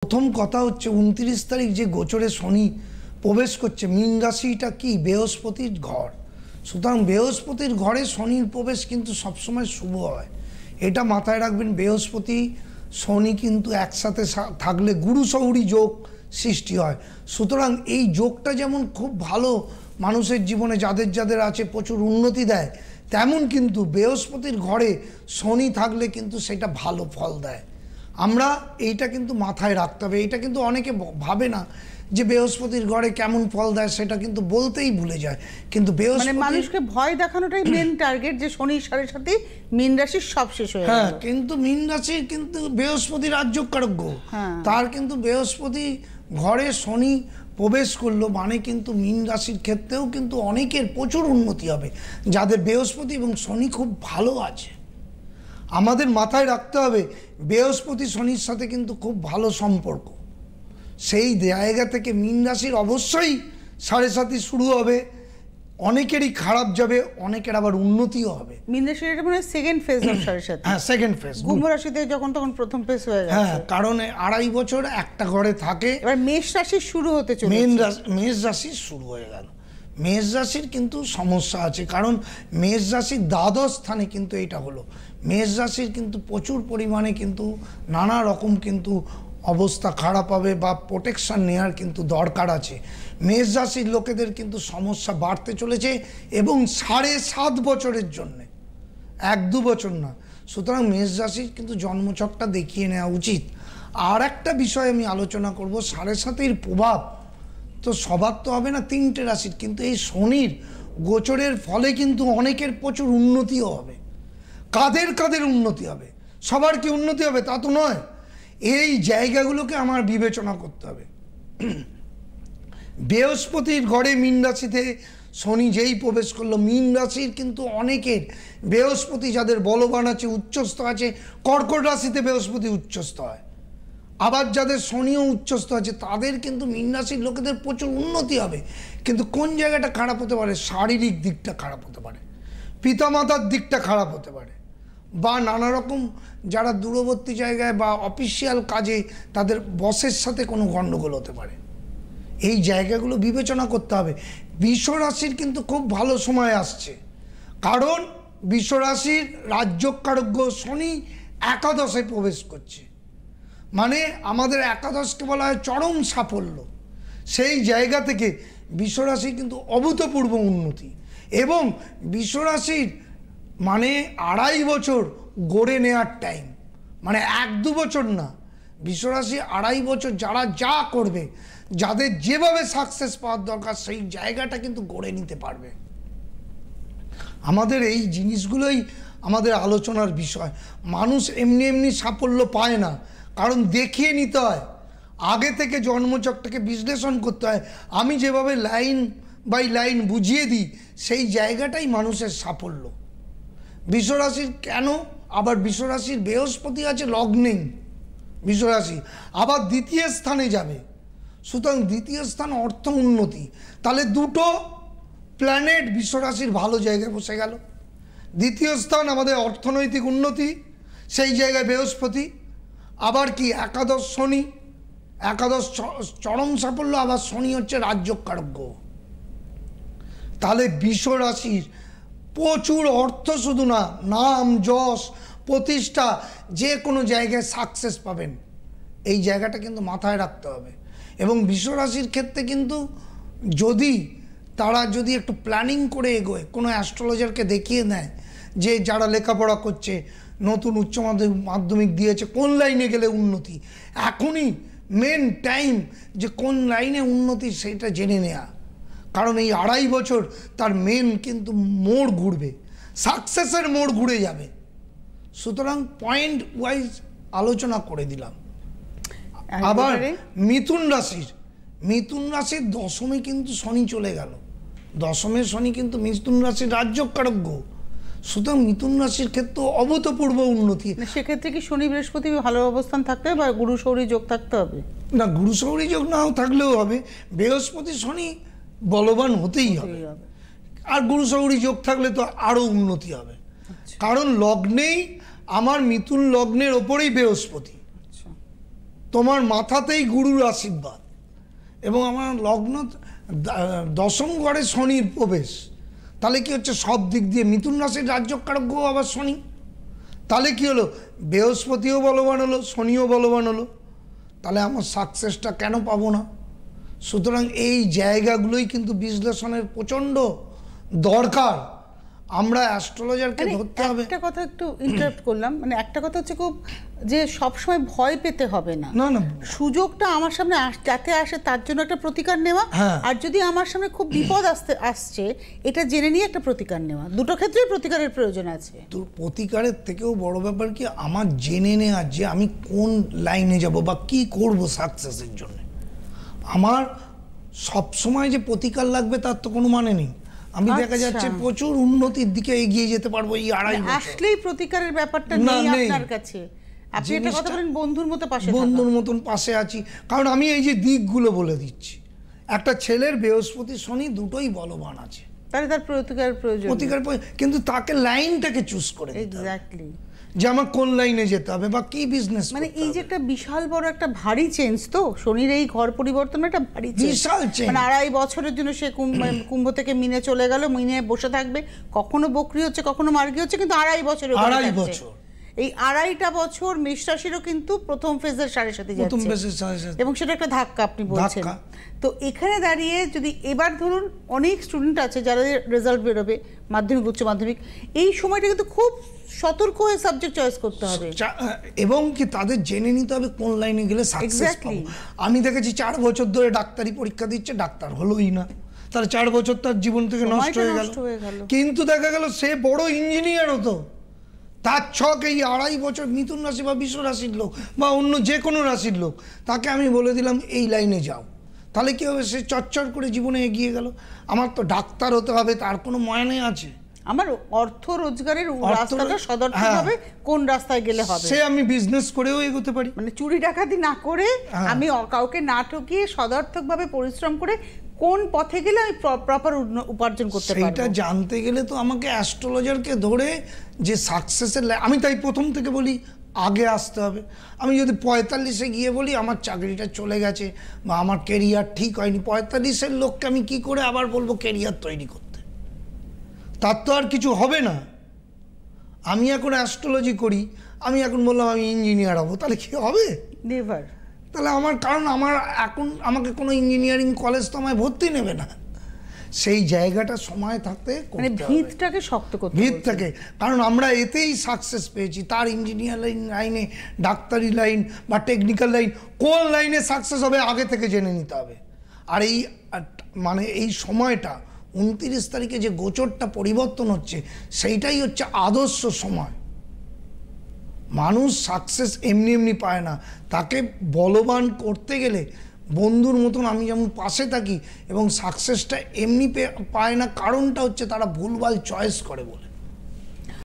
প্রথম কথা হচ্ছে 29 তারিখ যে গোচরে শনি প্রবেশ করছে, মীন রাশিটা কি বৃহস্পতির ঘর। সুতরাং বৃহস্পতির ঘরে শনির প্রবেশ কিন্তু সবসময় শুভ হয়, এটা মাথায় রাখবেন। বৃহস্পতি শনি কিন্তু একসাথে থাকলে গুরু শৌরি যোগ সৃষ্টি হয়। সুতরাং এই যোগটা যেমন খুব ভালো মানুষের জীবনে যাদের যাদের আছে প্রচুর উন্নতি দেয়, তেমন কিন্তু বৃহস্পতির ঘরে শনি থাকলে কিন্তু সেটা ভালো ফল দেয়। আমরা এইটা কিন্তু মাথায় রাখতে হবে। এইটা কিন্তু অনেকে ভাবে না যে বৃহস্পতির ঘরে কেমন ফল দেয়, সেটা কিন্তু বলতেই ভুলে যায়। কিন্তু মানে মানুষকে ভয় দেখানোটাই মেন টার্গেট, যে শনির সাথে সাথে মীন রাশির সব শেষ হয়ে গেল। হ্যাঁ, কিন্তু মীন রাশির কিন্তু বৃহস্পতি রাজ্যকারক গ্রহ, তার কিন্তু বৃহস্পতি ঘরে শনি প্রবেশ করলো মানে কিন্তু মীন রাশির ক্ষেত্রেও কিন্তু অনেকের প্রচুর উন্নতি হবে, যাদের বৃহস্পতি এবং শনি খুব ভালো আছে। আমাদের মাথায় রাখতে হবে বৃহস্পতি শনির সাথে কিন্তু খুব ভালো সম্পর্ক। সেই জায়গা থেকে মীন রাশির অবশ্যই 7.5 শুরু হবে, অনেকেরই খারাপ যাবে, অনেকের আবার উন্নতিও হবে। মীন রাশির এটা মানে সেকেন্ড ফেজ অফ 7.5। হ্যাঁ, সেকেন্ড ফেজ। কুম্ভ রাশিতে যখন তখন প্রথম ফেজ হয়ে গেছে। হ্যাঁ, কারণ 2.5 বছর একটা ঘরে থাকে। এবার মেষ রাশি শুরু হতে চলেছে। মেষ রাশি শুরু হয়ে গেল। মেষ রাশির কিন্তু সমস্যা আছে, কারণ মেষ রাশির দ্বাদশ স্থানে কিন্তু এটা হলো। মেষ রাশির কিন্তু প্রচুর পরিমাণে কিন্তু নানা রকম কিন্তু অবস্থা খারাপ হবে বা প্রোটেকশন নেওয়ার কিন্তু দরকার আছে। মেষ রাশির লোকেদের কিন্তু সমস্যা বাড়তে চলেছে এবং 7.5 বছরের জন্যে, 1-2 বছর না। সুতরাং মেষ রাশির কিন্তু জন্মছকটা দেখিয়ে নেওয়া উচিত। আর একটা বিষয় আমি আলোচনা করব, 7.5-এর প্রভাব তো সবার তো হবে না, 3টে রাশির। কিন্তু এই শনির গোচরের ফলে কিন্তু অনেকের প্রচুর উন্নতিও হবে। কাদের কাদের উন্নতি হবে? সবার কি উন্নতি হবে তা তো নয়। এই জায়গাগুলোকে আমার বিবেচনা করতে হবে। বৃহস্পতির ঘরে মীন রাশিতে শনি যেই প্রবেশ করলো, মীন রাশির কিন্তু অনেকের বৃহস্পতি যাদের বলবান আছে, উচ্চস্থ আছে, কর্কট রাশিতে বৃহস্পতি উচ্চস্থ হয়। আবার যাদের শনিও উচ্চস্থ আছে তাদের কিন্তু মীন রাশির লোকেদের প্রচুর উন্নতি হবে। কিন্তু কোন জায়গাটা খারাপ হতে পারে? শারীরিক দিকটা খারাপ হতে পারে, পিতামাতার দিকটা খারাপ হতে পারে, বা নানা রকম যারা দূরবর্তী জায়গায় বা অফিসিয়াল কাজে তাদের বসের সাথে কোনো গণ্ডগোল হতে পারে। এই জায়গাগুলো বিবেচনা করতে হবে। বৃষ রাশির কিন্তু খুব ভালো সময় আসছে, কারণ বৃষ রাশির রাজ্যকারক গ্রহ শনি একাদশে প্রবেশ করছে। মানে আমাদের একাদশকে বলা হয় চরম সাফল্য। সেই জায়গা থেকে বৃষ রাশির কিন্তু অভূতপূর্ব উন্নতি। এবং বৃষ রাশির মানে 2.5 বছর গড়ে নেওয়ার টাইম, মানে 1-2 বছর না। বৃষ রাশি 2.5 বছর যারা যা করবে, যাদের যেভাবে সাকসেস পাওয়ার দরকার, সেই জায়গাটা কিন্তু গড়ে নিতে পারবে। আমাদের এই জিনিসগুলোই আমাদের আলোচনার বিষয়। মানুষ এমনি এমনি সাফল্য পায় না, কারণ দেখিয়ে নিতে হয়। আগে থেকে জন্মচকটাকে বিশ্লেষণ করতে হয়। আমি যেভাবে লাইন বাই লাইন বুঝিয়ে দিই, সেই জায়গাটাই মানুষের সাফল্য। বৃষরাশির কেন আবার বৃষরাশির বৃহস্পতি আছে লগ্নেই, বৃষরাশি আবার 2য় স্থানে যাবে। সুতরাং 2য় স্থান অর্থ উন্নতি। তাহলে 2টো প্ল্যানেট বৃষরাশির ভালো জায়গায় বসে গেল। 2য় স্থান আমাদের অর্থনৈতিক উন্নতি, সেই জায়গায় বৃহস্পতি। আবার কি একাদশ শনি, একাদশ চরম সাফল্য, আবার শনি হচ্ছে রাজ্যকারক গ্রহ। তাহলে বৃষ রাশির প্রচুর অর্থ, শুধু না, নাম যশ প্রতিষ্ঠা, যে কোনো জায়গায় সাকসেস পাবেন। এই জায়গাটা কিন্তু মাথায় রাখতে হবে। এবং বৃষ রাশির ক্ষেত্রে কিন্তু তারা যদি একটু প্ল্যানিং করে এগোয়, কোনো অ্যাস্ট্রোলজারকে দেখিয়ে নেয় যে যারা লেখাপড়া করছে, নতুন উচ্চ মাধ্যমিক দিয়েছে, কোন লাইনে গেলে উন্নতি, এখনই মেন টাইম যে কোন লাইনে উন্নতি সেটা জেনে নেওয়া। কারণ এই 2.5 বছর তার মেন কিন্তু মোড় ঘুরবে, সাকসেসের মোড় ঘুরে যাবে। সুতরাং পয়েন্ট ওয়াইজ আলোচনা করে দিলাম। আবার মিথুন রাশির দশমে কিন্তু শনি চলে গেল। দশমে শনি কিন্তু মিথুন রাশির রাজ্যকারক গ্রহ। সুতরাং মিথুন রাশির ক্ষেত্রে অভূতপূর্ব উন্নতি। সেক্ষেত্রে কি শনি বৃহস্পতি ভালো অবস্থান থাকতে হবে বা গুরু শৌরি যোগ থাকতে হবে? না, গুরু শৌরি যোগ নাও থাকলেও হবে, বৃহস্পতি শনি বলবান হতেই হবে। আর গুরু শৌরি যোগ থাকলে তো আরো উন্নতি হবে। কারণ লগ্নেই আমার মিথুন লগ্নের ওপরেই বৃহস্পতি। তোমার মাথাতেই গুরুর আশীর্বাদ, এবং আমার লগ্ন দশম ঘরে শনির প্রবেশ, তাহলে কি হচ্ছে সব দিক দিয়ে মিথুন রাশির রাজ্যকারক গ্রহ আবার শনি, তাহলে কি হলো বৃহস্পতিও বলবান হলো, শনিও বলবান হলো, তাহলে আমার সাকসেসটা কেন পাবো না? সুতরাং এই জায়গাগুলোই কিন্তু বিশ্লেষণের প্রচণ্ড দরকার। আমরা অ্যাস্ট্রোলজারকে ধরতে হবে। একটা কথা একটু ইন্টারাপ্ট করলাম, মানে একটা কথা হচ্ছে খুব যে সবসময় ভয় পেতে হবে না, না না, সুযোগটা আমার সামনে যাতে আসে তার জন্য একটা প্রতিকার নেওয়া, আর যদি আমার সামনে খুব বিপদ আসছে এটা জেনে নিয়ে একটা প্রতিকার নেওয়া, দুটো ক্ষেত্রেই প্রতিকারের প্রয়োজন আছে। তো প্রতিকারের থেকেও বড় ব্যাপার কি আমার জেনে নেওয়া যে আমি কোন লাইনে যাব বা কি করব সাকসেসের জন্য। আমার সবসময় যে প্রতিকার লাগবে তার তো কোনো মানে নেই। আমি দেখা যাচ্ছে প্রচুর উন্নতির দিকে এগিয়ে যেতে পারবো এই 2.5 বছর। আসলেই প্রতিকারের ব্যাপারটা নেই আপনার কাছে, আপনি একটা কথা বলেন বন্ধুর মতো পাশে, বন্ধুর মতন পাশে আছি, কারণ আমি এই যে দিকগুলো বলে দিচ্ছি। একটা ছেলের বৃহস্পতি শনি দুটোই বলবান আছে, তাহলে তার প্রতিকারের প্রয়োজন, কিন্তু তাকে লাইনটাকে চুজ করে দিতে হবে। এক্স্যাক্টলি, যে আমার কোন লাইনে যেতে হবে বা কি বিজনেস, মানে এই যে একটা বিশাল বড় একটা ভারী চেঞ্জ, তো শনির এই ঘর পরিবর্তন একটা ভারী বিশাল চেঞ্জ, মানে 2.5 বছরের জন্য সে কুম্ভ থেকে মিনে চলে গেল, মিনে বসে থাকবে, কখনো বকরি হচ্ছে কখনো মার্গী হচ্ছে, কিন্তু 2.5 বছরের 2.5 বছর, এই 2.5টা বছর মেষ রাশিরও কিন্তু প্রথম ফেজের সাড়ে সাথে যাচ্ছে, এবং সেটা একটা ধাক্কা আপনি বলছেন। তো এখানে দাঁড়িয়ে যদি এবার ধরুন অনেক স্টুডেন্ট আছে যারা রেজাল্ট বেরোবে মাধ্যমিক উচ্চ মাধ্যমিক, এই সময়টা কিন্তু খুব সতর্ক হয়ে সাবজেক্ট চয়েস করতে হবে, এবং কি তাদের জেনে নিতে হবে কোন লাইনে গেলে সাকসেস পাবো। আমি দেখেছি 4 বছর ধরে ডাক্তারি পরীক্ষা দিচ্ছে, ডাক্তার হলোই না, তার 4 বছর তার জীবন থেকে নষ্ট হয়ে গেল। কিন্তু দেখা গেল সে বড় ইঞ্জিনিয়ার হতো, তার ছক এই 2.5 বছর মিথুন রাশি বা বৃষ রাশির লোক বা অন্য যে কোনো রাশির লোক, তাকে আমি বলে দিলাম এই লাইনে যাও, তাহলে কি হবে, সে চচ্চর করে জীবনে এগিয়ে গেল। আমার তো ডাক্তার হতে হবে তার কোনো মানে আছে? আমার অর্থ রোজগারের রাস্তাটা সদর্থকভাবে কোন রাস্তায় গেলে হবে, সে আমি বিজনেস করেও এগোতে পারি, মানে চুরি ডাকাতি না করে আমি কাউকে না ঠকিয়ে সদর্থকভাবে পরিশ্রম করে কোন পথে গেলে আমি প্রপার উপার্জন করতে পারবো। সেটা জানতে গেলে তো আমাকে অ্যাস্ট্রোলজারকে ধরে যে সাকসেসের, আমি তাই প্রথম থেকে বলি আগে আসতে হবে। আমি যদি 45-এ গিয়ে বলি আমার চাকরিটা চলে গেছে বা আমার কেরিয়ার ঠিক হয়নি, 45-এর লোককে আমি কি করে আবার বলবো কেরিয়ার তৈরি করতে? তার তো আর কিছু হবে না। আমি এখন অ্যাস্ট্রোলজি করি, আমি এখন বললাম আমি ইঞ্জিনিয়ার হবো, তাহলে কি হবে? নেভার। তাহলে আমার, কারণ আমার এখন আমাকে কোনো ইঞ্জিনিয়ারিং কলেজ তো আমায় ভর্তি নেবে না। সেই জায়গাটা সময় থাকতে মানে ভিতটাকে শক্ত করতে, ভিতটাকে, কারণ আমরা এতেই সাকসেস পেয়েছি। তার ইঞ্জিনিয়ারিং লাইনে, ডাক্তারি লাইন বা টেকনিক্যাল লাইন, কোন লাইনে সাকসেস হবে আগে থেকে জেনে নিতে হবে। আর এই মানে এই সময়টা 29 তারিখে যে গোচরটা পরিবর্তন হচ্ছে, সেইটাই হচ্ছে আদর্শ সময়। মানুষ সাকসেস এমনি এমনি পায় না, তাকে বলবান করতে গেলে বন্ধুর মতন আমি যেমন পাশে থাকি, এবং সাকসেসটা এমনি পায় না, কারণটা হচ্ছে তারা ভুলভাল চয়েস করে বলে।